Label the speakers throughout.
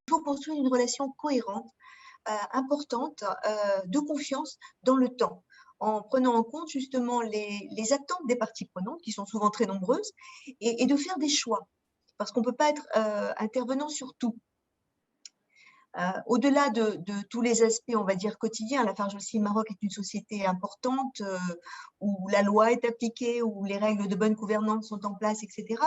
Speaker 1: faut construire une relation cohérente, importante, de confiance dans le temps, en prenant en compte justement les attentes des parties prenantes, qui sont souvent très nombreuses, et de faire des choix, parce qu'on ne peut pas être intervenant sur tout. Au-delà de tous les aspects, on va dire, quotidiens, Lafarge Holcim Maroc est une société importante où la loi est appliquée, où les règles de bonne gouvernance sont en place, etc.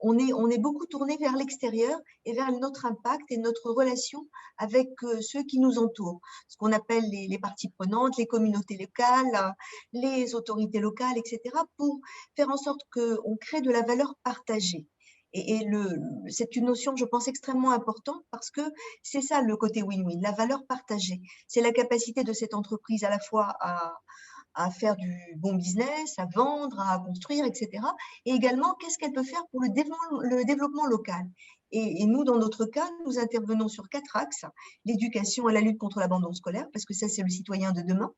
Speaker 1: On est beaucoup tourné vers l'extérieur et vers notre impact et notre relation avec ceux qui nous entourent, ce qu'on appelle les parties prenantes, les communautés locales, les autorités locales, etc., pour faire en sorte qu'on crée de la valeur partagée. Et c'est une notion, je pense, extrêmement importante parce que c'est ça le côté win-win, la valeur partagée. C'est la capacité de cette entreprise à la fois à faire du bon business, à vendre, à construire, etc. Et également, qu'est-ce qu'elle peut faire pour le développement local. Et nous, dans notre cas, nous intervenons sur 4 axes. L'éducation et la lutte contre l'abandon scolaire, parce que ça, c'est le citoyen de demain.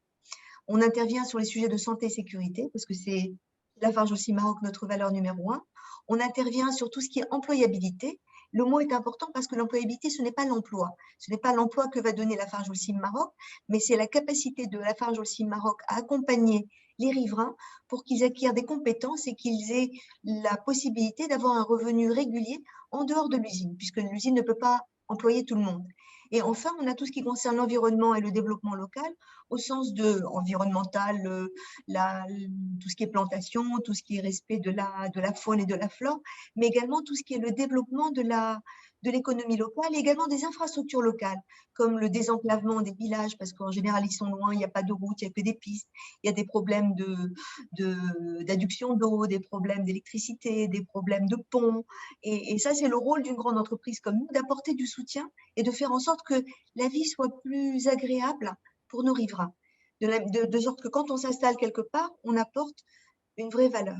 Speaker 1: On intervient sur les sujets de santé et sécurité, parce que c'est Lafarge Holcim Maroc, notre valeur numéro 1. On intervient sur tout ce qui est employabilité. Le mot est important parce que l'employabilité, ce n'est pas l'emploi. Ce n'est pas l'emploi que va donner Lafarge Holcim Maroc, mais c'est la capacité de Lafarge Holcim Maroc à accompagner les riverains pour qu'ils acquièrent des compétences et qu'ils aient la possibilité d'avoir un revenu régulier en dehors de l'usine, puisque l'usine ne peut pas employer tout le monde. Et enfin, on a tout ce qui concerne l'environnement et le développement local, au sens de environnemental, tout ce qui est plantation, tout ce qui est respect de la faune et de la flore, mais également tout ce qui est le développement de l'économie locale et également des infrastructures locales, comme le désenclavement des villages, parce qu'en général, ils sont loin, il n'y a pas de route, il n'y a que des pistes, il y a des problèmes d'adduction d'eau, des problèmes d'électricité, des problèmes de ponts. Et ça, c'est le rôle d'une grande entreprise comme nous, d'apporter du soutien et de faire en sorte que la vie soit plus agréable pour nos riverains, de sorte que quand on s'installe quelque part, on apporte une vraie valeur.